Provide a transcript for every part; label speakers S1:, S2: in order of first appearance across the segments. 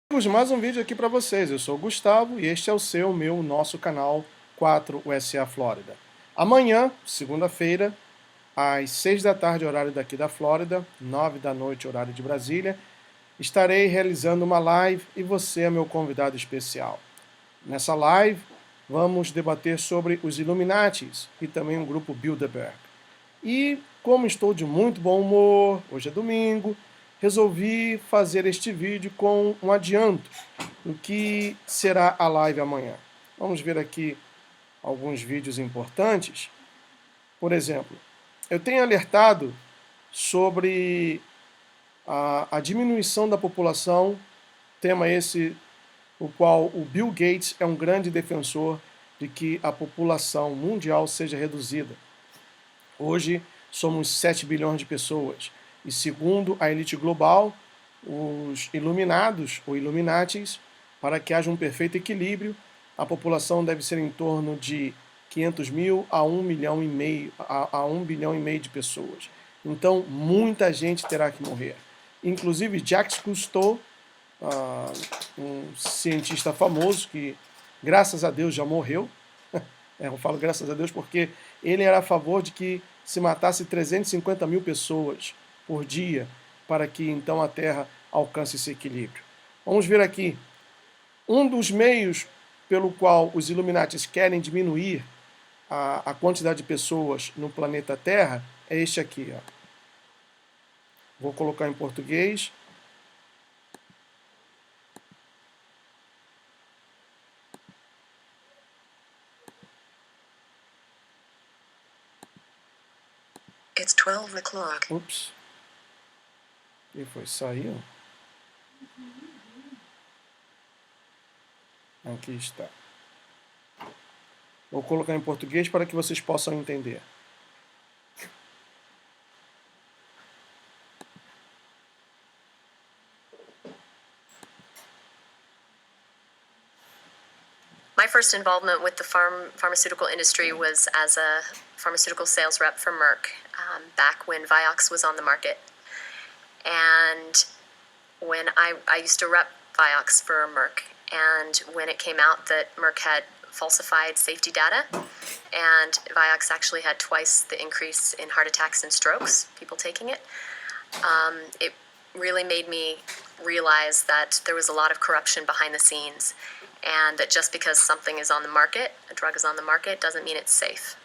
S1: Mais um vídeo aqui para vocês. Eu sou o Gustavo e este é o nosso canal 4USA Flórida. Amanhã, segunda-feira, às 6 da tarde, horário daqui da Flórida, 9 da noite, horário de Brasília, estarei realizando uma live e você é meu convidado especial. Nessa live, vamos debater sobre os Illuminatis e também o grupo Bilderberg. E como estou de muito bom humor, hoje é domingo, resolvi fazer este vídeo com um adianto do que será a live amanhã. Vamos ver aqui alguns vídeos importantes. Por exemplo, eu tenho alertado sobre a diminuição da população, tema esse o qual o Bill Gates é um grande defensor de que a população mundial seja reduzida. Hoje somos 7 bilhões de pessoas e, segundo a elite global, os iluminados ou Illuminatis, para que haja um perfeito equilíbrio, a população deve ser em torno de 500 mil a 1 milhão e meio, a 1 bilhão e meio de pessoas. Então, muita gente terá que morrer. Inclusive, Jacques Cousteau, um cientista famoso que, graças a Deus, já morreu. Eu falo graças a Deus porque ele era a favor de que se matasse 350 mil pessoas por dia para que então a Terra alcance esse equilíbrio. Vamos ver aqui. Um dos meios pelo qual os Illuminatis querem diminuir a quantidade de pessoas no planeta Terra é este aqui. Ó. Vou colocar em português.
S2: It's 12 o'clock.
S1: Ups. E foi, saiu. Aqui está. Vou colocar em português para que vocês possam entender.
S2: My first involvement with the pharmaceutical industry was as a pharmaceutical sales rep for Merck back when Vioxx was on the market. And when I used to rep Vioxx for Merck, and when it came out that Merck had falsified safety data, and Vioxx actually had twice the increase in heart attacks and strokes, people taking it, it really made me realize that there was a lot of corruption behind the scenes, and that just because something is on the market, a drug is on the market, doesn't mean it's safe.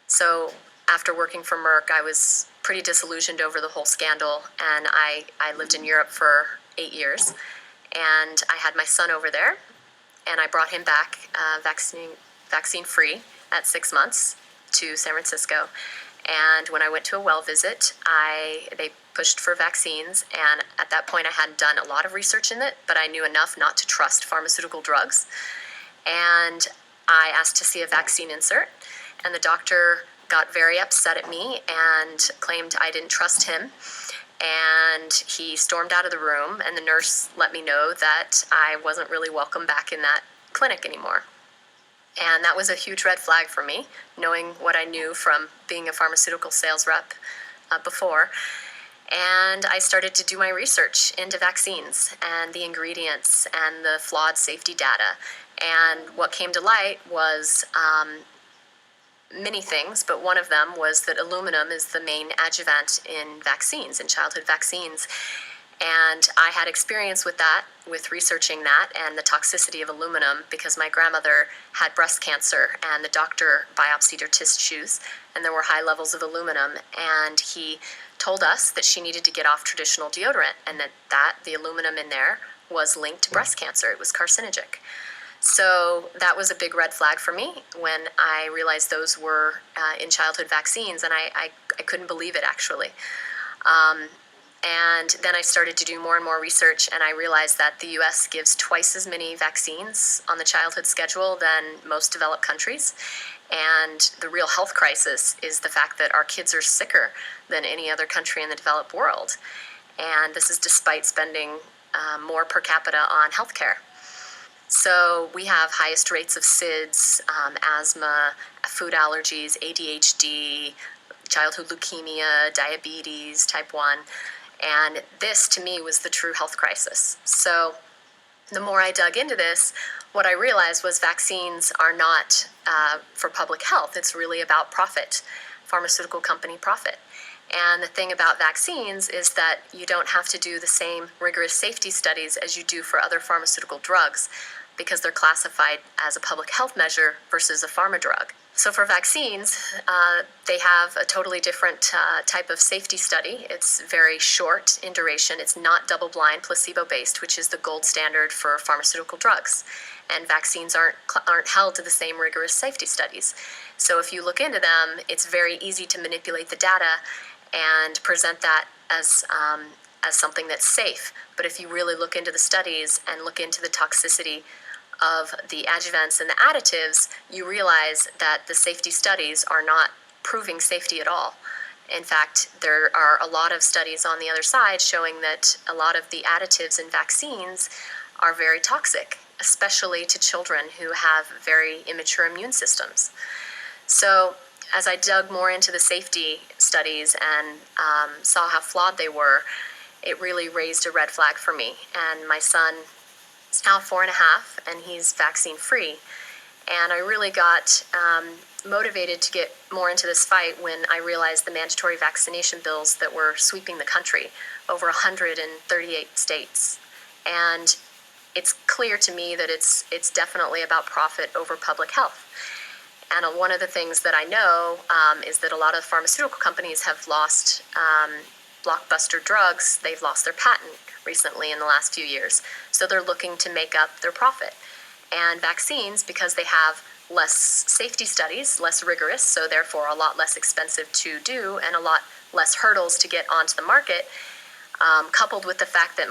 S2: So after working for Merck, I was pretty disillusioned over the whole scandal, and I lived in Europe for 8 years, and I had my son over there, and I brought him back vaccine-free at 6 months to San Francisco. And when I went to a well visit, they pushed for vaccines, and at that point I hadn't done a lot of research in it, but I knew enough not to trust pharmaceutical drugs. And I asked to see a vaccine insert, and the doctor got very upset at me and claimed I didn't trust him. And he stormed out of the room, and the nurse let me know that I wasn't really welcome back in that clinic anymore. And that was a huge red flag for me, knowing what I knew from being a pharmaceutical sales rep before. And I started to do my research into vaccines and the ingredients and the flawed safety data. And what came to light was many things, but one of them was that aluminum is the main adjuvant in vaccines, in childhood vaccines. And I had experience with that, with researching that and the toxicity of aluminum, because my grandmother had breast cancer and the doctor biopsied her tissues and there were high levels of aluminum, and he told us that she needed to get off traditional deodorant, and that the aluminum in there was linked to breast cancer. It was carcinogenic. So that was a big red flag for me when I realized those were in childhood vaccines, and I couldn't believe it, actually. And then I started to do more and more research, and I realized that the US gives twice as many vaccines on the childhood schedule than most developed countries. And the real health crisis is the fact that our kids are sicker than any other country in the developed world. And this is despite spending more per capita on healthcare. So we have highest rates of SIDS, asthma, food allergies, ADHD, childhood leukemia, diabetes, type 1. And this, to me, was the true health crisis. So the more I dug into this, what I realized was vaccines are not for public health. It's really about profit, pharmaceutical company profit. And the thing about vaccines is that you don't have to do the same rigorous safety studies as you do for other pharmaceutical drugs because they're classified as a public health measure versus a pharma drug. So for vaccines, they have a totally different type of safety study. It's very short in duration. It's not double-blind, placebo-based, which is the gold standard for pharmaceutical drugs. And vaccines aren't held to the same rigorous safety studies. So if you look into them, it's very easy to manipulate the data and present that as something that's safe. But if you really look into the studies and look into the toxicity of the adjuvants and the additives, you realize that the safety studies are not proving safety at all. In fact, there are a lot of studies on the other side showing that a lot of the additives in vaccines are very toxic, especially to children who have very immature immune systems. So as I dug more into the safety studies and saw how flawed they were, it really raised a red flag for me. And my son is now 4.5, and he's vaccine free. And I really got motivated to get more into this fight when I realized the mandatory vaccination bills that were sweeping the country, over 138 states. And it's clear to me that it's definitely about profit over public health. And one of the things that I know is that a lot of pharmaceutical companies have lost blockbuster drugs. They've lost their patent recently in the last few years. So they're looking to make up their profit. And vaccines, because they have less safety studies, less rigorous, so therefore a lot less expensive to do and a lot less hurdles to get onto the market, coupled with the fact that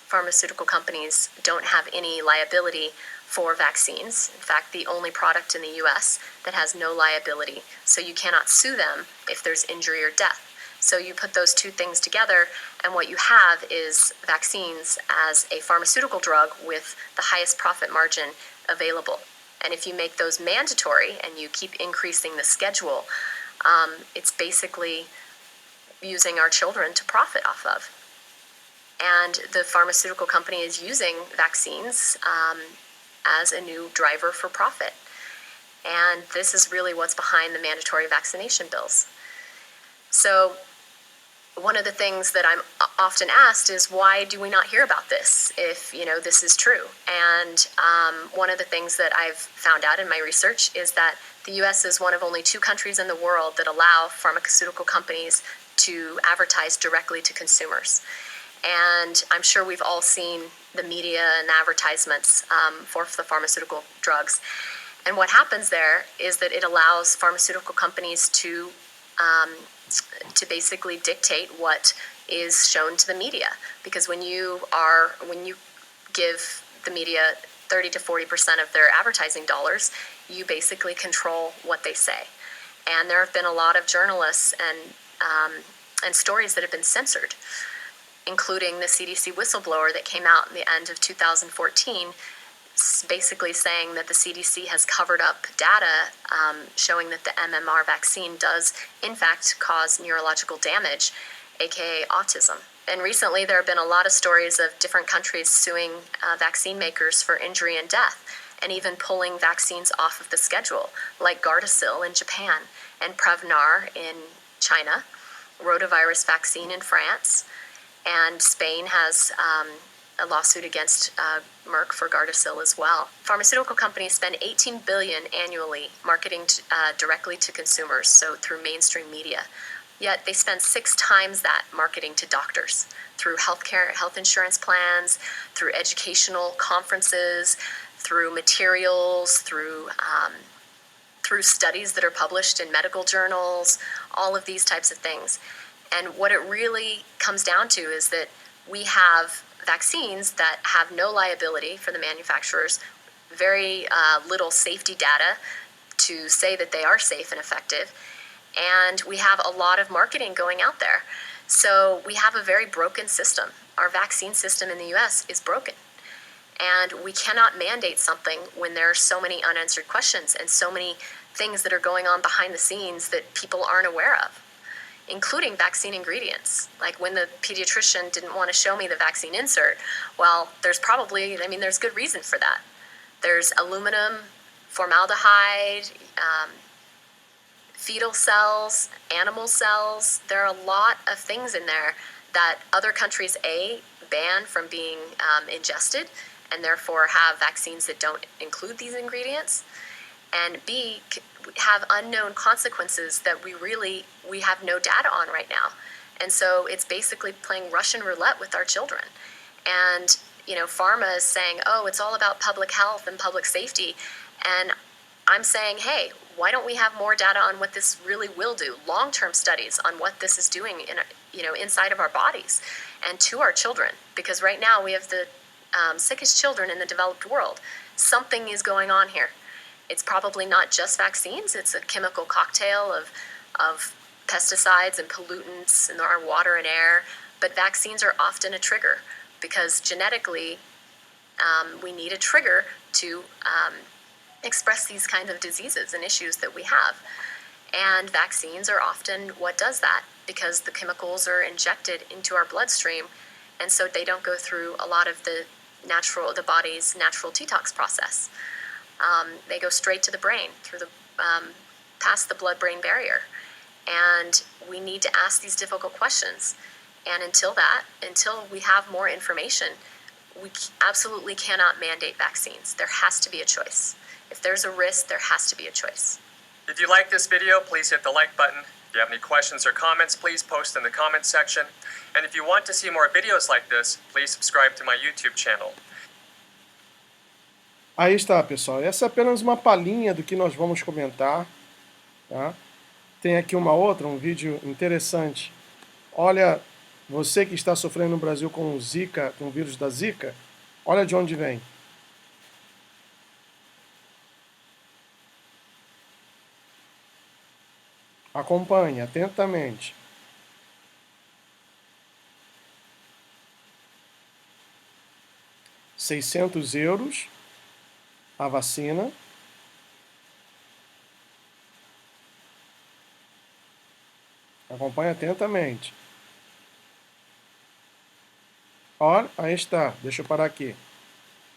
S2: pharmaceutical companies don't have any liability for vaccines. In fact, the only product in the US that has no liability, so you cannot sue them if there's injury or death. So you put those two things together, and what you have is vaccines as a pharmaceutical drug with the highest profit margin available. And if you make those mandatory and you keep increasing the schedule, it's basically using our children to profit off of. And the pharmaceutical company is using vaccines as a new driver for profit. And this is really what's behind the mandatory vaccination bills. So one of the things that I'm often asked is, why do we not hear about this if, this is true? And one of the things that I've found out in my research is that the U.S. is one of only 2 countries in the world that allow pharmaceutical companies to advertise directly to consumers. And I'm sure we've all seen the media and advertisements for the pharmaceutical drugs. And what happens there is that it allows pharmaceutical companies to basically dictate what is shown to the media. Because when you give the media 30 to 40% of their advertising dollars, you basically control what they say. And there have been a lot of journalists and stories that have been censored, including the CDC whistleblower that came out in the end of 2014, basically saying that the CDC has covered up data showing that the MMR vaccine does, in fact, cause neurological damage, aka autism. And recently there have been a lot of stories of different countries suing vaccine makers for injury and death, and even pulling vaccines off of the schedule, like Gardasil in Japan and Prevnar in China, rotavirus vaccine in France, and Spain has a lawsuit against Merck for Gardasil as well. Pharmaceutical companies spend $18 billion annually marketing directly to consumers, so through mainstream media. Yet they spend 6 times that marketing to doctors through health insurance plans, through educational conferences, through materials, through studies that are published in medical journals, all of these types of things. And what it really comes down to is that we have vaccines that have no liability for the manufacturers, very little safety data to say that they are safe and effective, and we have a lot of marketing going out there. So we have a very broken system. Our vaccine system in the US is broken. And we cannot mandate something when there are so many unanswered questions and so many things that are going on behind the scenes that people aren't aware of. including vaccine ingredients. Like when the pediatrician didn't want to show me the vaccine insert, well, there's good reason for that. There's aluminum, formaldehyde, fetal cells, animal cells. There are a lot of things in there that other countries, A, ban from being ingested, and therefore have vaccines that don't include these ingredients, and B, have unknown consequences that we have no data on right now. And so it's basically playing Russian roulette with our children. And, pharma is saying, oh, it's all about public health and public safety. And I'm saying, hey, why don't we have more data on what this really will do? Long-term studies on what this is doing inside of our bodies and to our children. Because right now we have the sickest children in the developed world. Something is going on here. It's probably not just vaccines. It's a chemical cocktail of pesticides and pollutants in our water and air. But vaccines are often a trigger because genetically we need a trigger to express these kinds of diseases and issues that we have. And vaccines are often what does that because the chemicals are injected into our bloodstream, and so they don't go through a lot of the body's natural detox process. They go straight to the brain through past the blood-brain barrier. And we need to ask these difficult questions. And until we have more information, we absolutely cannot mandate vaccines. There has to be a choice. If there's a risk, there has to be a choice.
S3: If you like this video, please hit the like button. If you have any questions or comments, please post in the comments section. And if you want to see more videos like this, please subscribe to my YouTube channel.
S1: Aí está, pessoal. Essa é apenas uma palhinha do que nós vamos comentar. Tá? Tem aqui um vídeo interessante. Olha, você que está sofrendo no Brasil com Zika, com o vírus da Zika, olha de onde vem. Acompanhe atentamente. €600 a vacina. Acompanhe atentamente. Olha, aí está. Deixa eu parar aqui.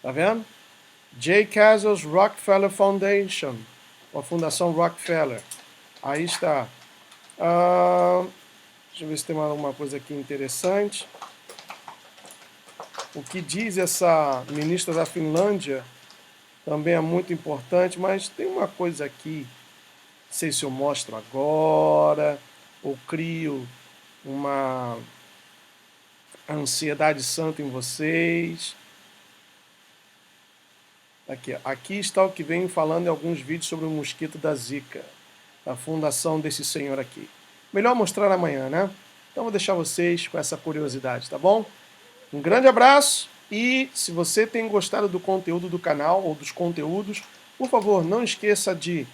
S1: Tá vendo? J. Castles Rockefeller Foundation. A Fundação Rockefeller. Aí está. Deixa eu ver se tem mais alguma coisa aqui interessante. O que diz essa ministra da Finlândia também é muito importante, mas tem uma coisa aqui, não sei se eu mostro agora, ou crio uma ansiedade santa em vocês. Aqui está o que venho falando em alguns vídeos sobre o mosquito da Zika, da fundação desse senhor aqui. Melhor mostrar amanhã, né? Então vou deixar vocês com essa curiosidade, tá bom? Um grande abraço e se você tem gostado do conteúdo do canal ou dos conteúdos, por favor, não esqueça de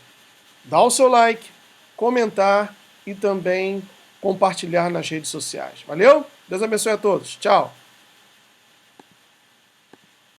S1: dar o seu like, comentar e também compartilhar nas redes sociais. Valeu? Deus abençoe a todos. Tchau!